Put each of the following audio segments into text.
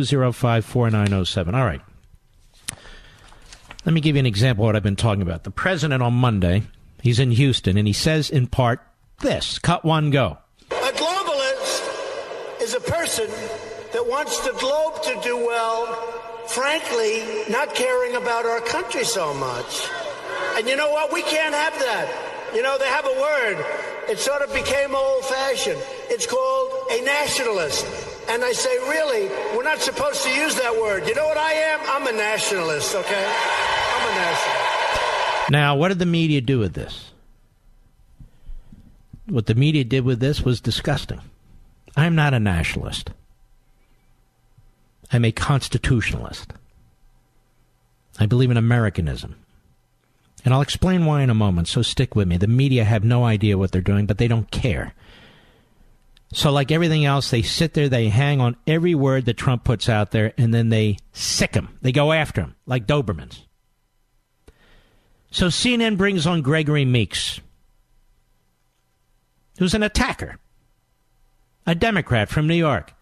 888-205-4907. All right. Let me give you an example of what I've been talking about. The president on Monday, he's in Houston, and he says in part this. Cut one, go. A globalist is a person that wants the globe to do well, frankly, not caring about our country so much. And you know what? We can't have that. You know, they have a word. It sort of became old-fashioned. It's called a nationalist. And I say, really, we're not supposed to use that word. You know what I am? I'm a nationalist, okay? I'm a nationalist. Now, what did the media do with this? What the media did with this was disgusting. I'm not a nationalist. I'm a constitutionalist. I believe in Americanism. And I'll explain why in a moment, so stick with me. The media have no idea what they're doing, but they don't care. So like everything else, they sit there, they hang on every word that Trump puts out there, and then they sick him. They go after him, like Dobermans. So CNN brings on Gregory Meeks, who's an attacker, a Democrat from New York,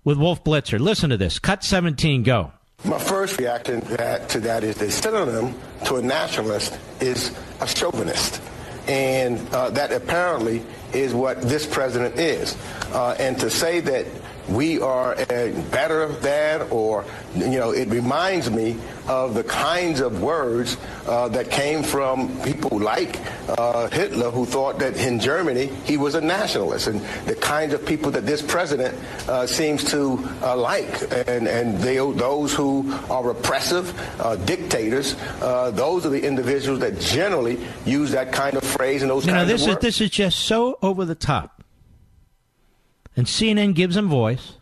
with Wolf Blitzer. Listen to this. Cut 17, go. My first reaction to that is the synonym to a nationalist is a chauvinist. And that apparently is what this president is. And to say that we are better than, or, it reminds me of the kinds of words that came from people like Hitler, who thought that in Germany he was a nationalist, and the kinds of people that this president seems to like, and those who are repressive dictators, those are the individuals that generally use that kind of phrase and those kinds of words. This is just so over the top. And CNN gives him voice.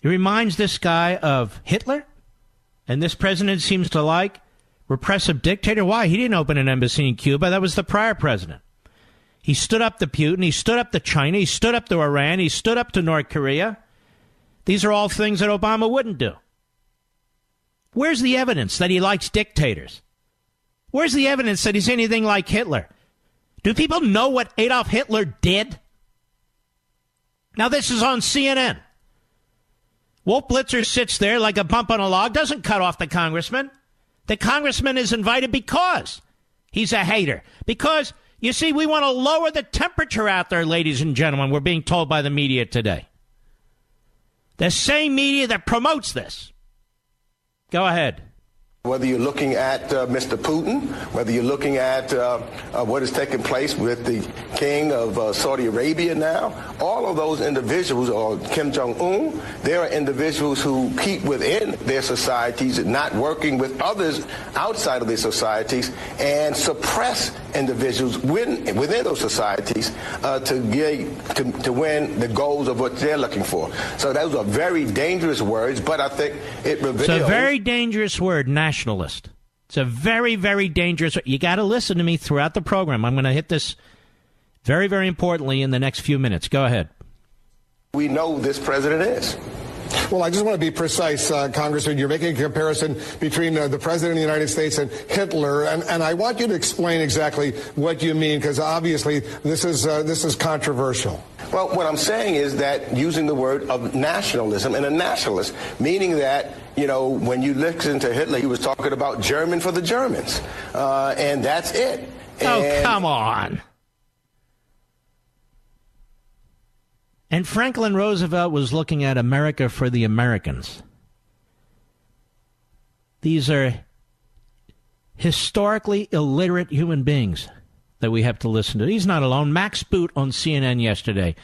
It reminds this guy of Hitler. And this president seems to like repressive dictator. Why? He didn't open an embassy in Cuba. That was the prior president. He stood up to Putin. He stood up to China. He stood up to Iran. He stood up to North Korea. These are all things that Obama wouldn't do. Where's the evidence that he likes dictators? Where's the evidence that he's anything like Hitler? Do people know what Adolf Hitler did? Now, this is on CNN. Wolf Blitzer sits there like a bump on a log, doesn't cut off the congressman. The congressman is invited because he's a hater. Because, you see, we want to lower the temperature out there, ladies and gentlemen, we're being told by the media today. The same media that promotes this. Go ahead. Whether you're looking at Mr. Putin, whether you're looking at what is taking place with the king of Saudi Arabia now, all of those individuals, or Kim Jong-un, there are individuals who keep within their societies, not working with others outside of their societies, and suppress individuals within those societies to win the goals of what they're looking for. So those are very dangerous words, but I think it reveals... It's a very dangerous word, nationalist. It's a very, very dangerous... You got to listen to me throughout the program. I'm going to hit this very, very importantly in the next few minutes. Go ahead. We know this president is. Well, I just want to be precise, Congressman. You're making a comparison between the President of the United States and Hitler, and I want you to explain exactly what you mean, because obviously this is controversial. Well, what I'm saying is that using the word of nationalism, and a nationalist, meaning that, when you listen to Hitler, he was talking about German for the Germans, and that's it. Oh, come on. And Franklin Roosevelt was looking at America for the Americans. These are historically illiterate human beings that we have to listen to. He's not alone. Max Boot on CNN yesterday.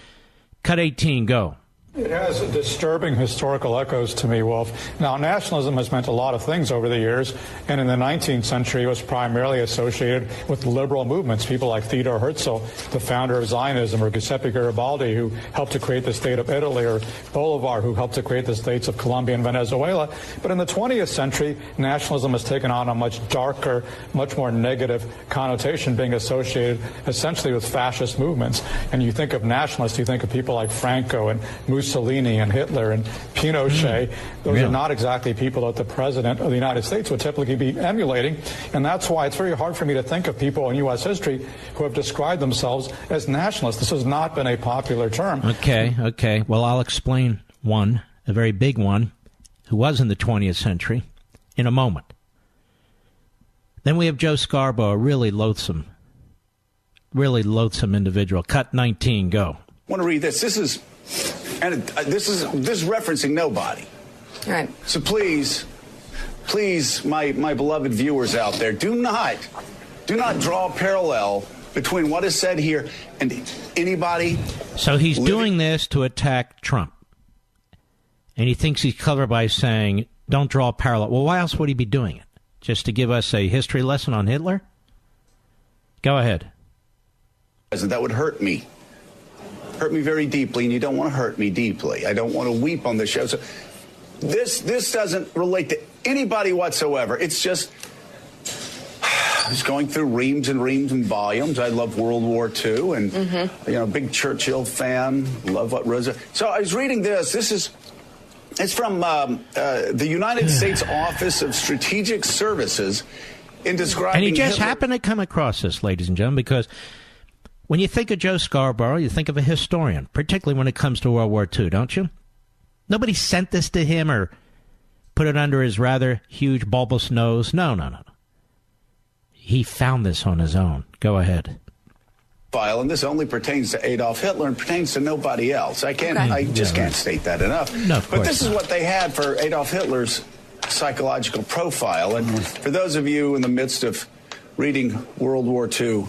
Cut 18, go. It has disturbing historical echoes to me, Wolf. Now, nationalism has meant a lot of things over the years, and in the 19th century it was primarily associated with liberal movements, people like Theodore Herzl, the founder of Zionism, or Giuseppe Garibaldi, who helped to create the state of Italy, or Bolivar, who helped to create the states of Colombia and Venezuela. But in the 20th century, nationalism has taken on a much darker, much more negative connotation, being associated essentially with fascist movements. And you think of nationalists, you think of people like Franco and Mussolini and Hitler and Pinochet. Those are not exactly people that the president of the United States would typically be emulating. And that's why it's very hard for me to think of people in U.S. history who have described themselves as nationalists. This has not been a popular term. Okay. Well, I'll explain one, a very big one, who was in the 20th century, in a moment. Then we have Joe Scarborough, a really loathsome individual. Cut 19, go. I want to read this. This is referencing nobody. All right. So please, my beloved viewers out there, do not draw a parallel between what is said here and anybody. So he's doing this to attack Trump. And he thinks he's clever by saying, don't draw a parallel. Well, why else would he be doing it? Just to give us a history lesson on Hitler? Go ahead. That would hurt me very deeply, and you don't want to hurt me deeply. I don't want to weep on the show. So this doesn't relate to anybody whatsoever. It's just going through reams and reams and volumes. I love World War II, and big Churchill fan. Love what Rosa. So I was reading this. It's from the United States Office of Strategic Services in describing. And he just Hitler. happened to come across this, ladies and gentlemen, because when you think of Joe Scarborough, you think of a historian, particularly when it comes to World War II, don't you? Nobody sent this to him or put it under his rather huge bulbous nose. No. He found this on his own. Go ahead. And this only pertains to Adolf Hitler and pertains to nobody else. I just can't state that enough. No, of but course this is what they had for Adolf Hitler's psychological profile. And for those of you in the midst of reading World War II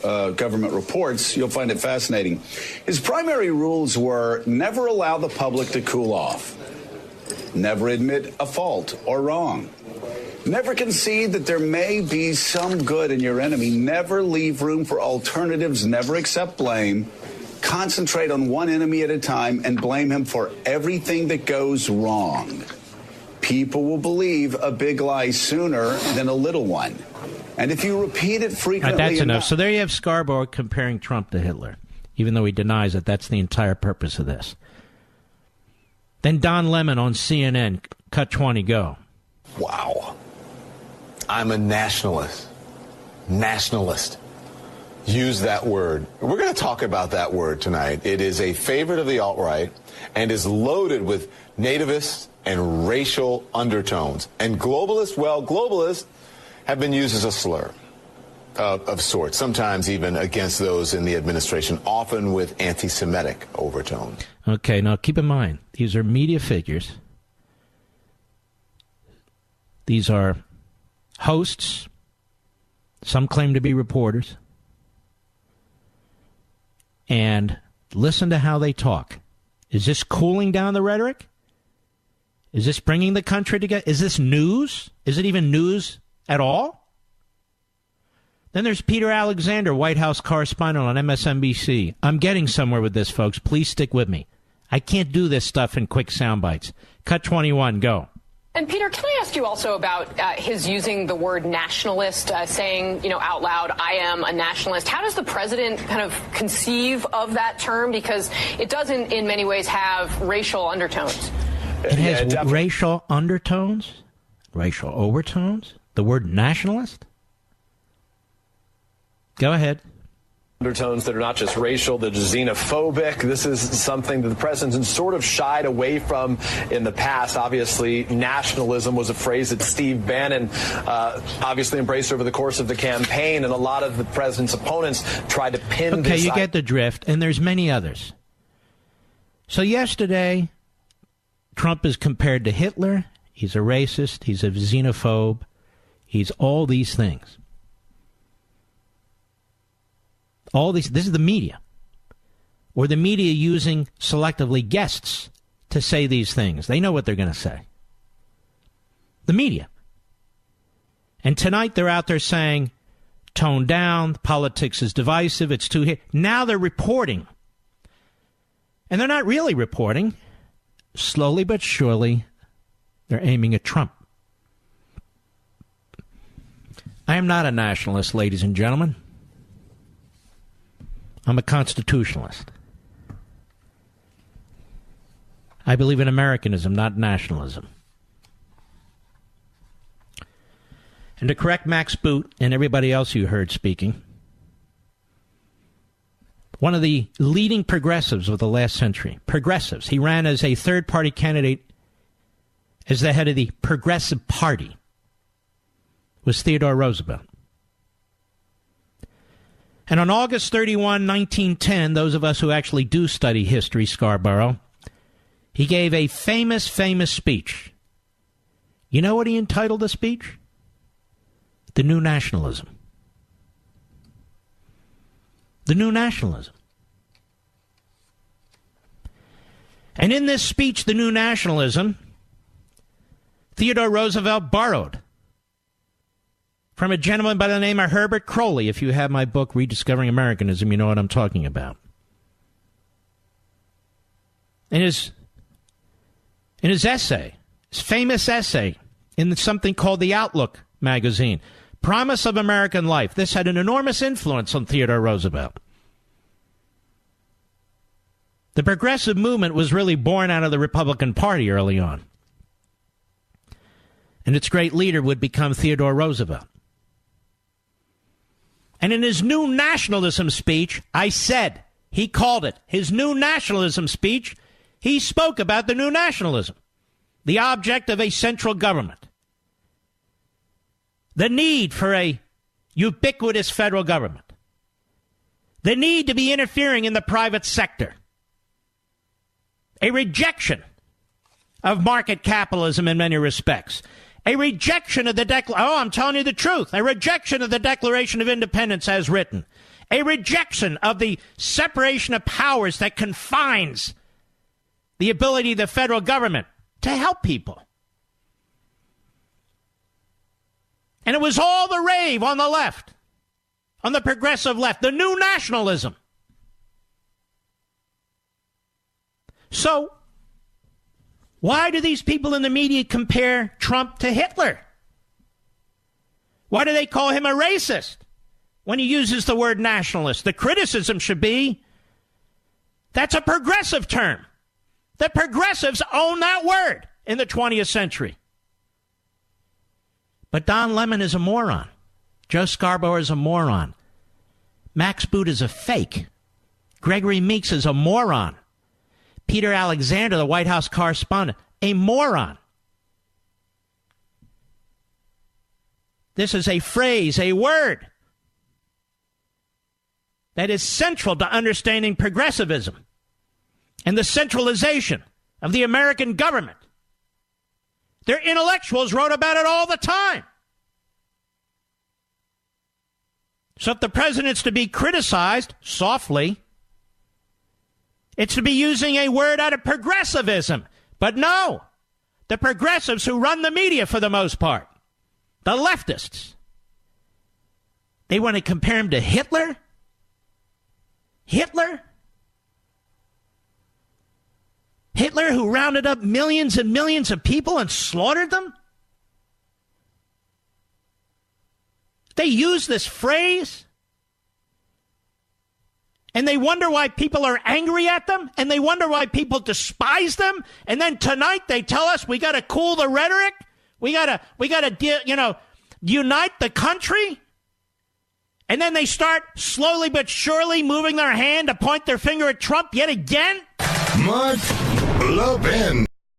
government reports, you'll find it fascinating. His primary rules were never allow the public to cool off, never admit a fault or wrong, never concede that there may be some good in your enemy, never leave room for alternatives, never accept blame, concentrate on one enemy at a time and blame him for everything that goes wrong. People will believe a big lie sooner than a little one. And if you repeat it frequently... that's enough. So there you have Scarborough comparing Trump to Hitler, even though he denies it. That's the entire purpose of this. Then Don Lemon on CNN, cut 20, go. Wow. I'm a nationalist. Nationalist. Use that word. We're going to talk about that word tonight. It is a favorite of the alt-right and is loaded with nativist and racial undertones. And globalists have been used as a slur of sorts, sometimes even against those in the administration, often with anti-Semitic overtones. Okay, now keep in mind, these are media figures. These are hosts. Some claim to be reporters. And listen to how they talk. Is this cooling down the rhetoric? Is this bringing the country together? Is this news? Is it even news at all? Then there's Peter Alexander, White House correspondent on MSNBC. I'm getting somewhere with this, folks. Please stick with me. I can't do this stuff in quick sound bites. Cut 21, go. And Peter, can I ask you also about his using the word nationalist, saying, out loud, I am a nationalist. How does the president kind of conceive of that term? Because it doesn't in many ways have racial undertones. It has racial undertones? Racial overtones? The word nationalist? Go ahead. Undertones that are not just racial, they're xenophobic. This is something that the president sort of shied away from in the past. Obviously, nationalism was a phrase that Steve Bannon obviously embraced over the course of the campaign, and a lot of the president's opponents tried to pin this. Okay, you get the drift, and there's many others. So yesterday, Trump is compared to Hitler. He's a racist. He's a xenophobe. He's all these things. This is the media. Or the media using selectively guests to say these things. They know what they're going to say. The media. And tonight they're out there saying, tone down, politics is divisive, it's too... Now they're reporting. And they're not really reporting. Slowly but surely, they're aiming at Trump. I am not a nationalist, ladies and gentlemen. I'm a constitutionalist. I believe in Americanism, not nationalism. And to correct Max Boot and everybody else you heard speaking, one of the leading progressives of the last century. Progressives. He ran as a third-party candidate as the head of the Progressive Party, was Theodore Roosevelt. And on August 31, 1910, those of us who actually do study history, Scarborough, he gave a famous speech. You know what he entitled the speech? The New Nationalism. The New Nationalism. And in this speech, The New Nationalism, Theodore Roosevelt borrowed from a gentleman by the name of Herbert Crowley. If you have my book, Rediscovering Americanism, you know what I'm talking about. In his essay, his famous essay in something called the Outlook magazine, Promise of American Life. This had an enormous influence on Theodore Roosevelt. The progressive movement was really born out of the Republican Party early on. And its great leader would become Theodore Roosevelt. And in his New Nationalism speech, he called it his New Nationalism speech, he spoke about the New Nationalism, the object of a central government, the need for a ubiquitous federal government, the need to be interfering in the private sector, a rejection of market capitalism in many respects, a rejection of the I'm telling you the truth, a rejection of the Declaration of Independence as written, a rejection of the separation of powers that confines the ability of the federal government to help people. And it was all the rave on the left, on the progressive left, the New Nationalism. So, why do these people in the media compare Trump to Hitler? Why do they call him a racist when he uses the word nationalist? The criticism should be, that's a progressive term. The progressives own that word in the 20th century. But Don Lemon is a moron. Joe Scarborough is a moron. Max Boot is a fake. Gregory Meeks is a moron. Peter Alexander, the White House correspondent, a moron. This is a phrase, a word that is central to understanding progressivism and the centralization of the American government. Their intellectuals wrote about it all the time. So if the president's to be criticized softly, it's to be using a word out of progressivism. But no, the progressives who run the media for the most part, the leftists, they want to compare him to Hitler? Hitler? Hitler who rounded up millions and millions of people and slaughtered them? They use this phrase, and they wonder why people are angry at them, and they wonder why people despise them, and then tonight they tell us we got to cool the rhetoric, we got to unite the country, and then they start slowly but surely moving their hand to point their finger at Trump yet again. Mark Levin.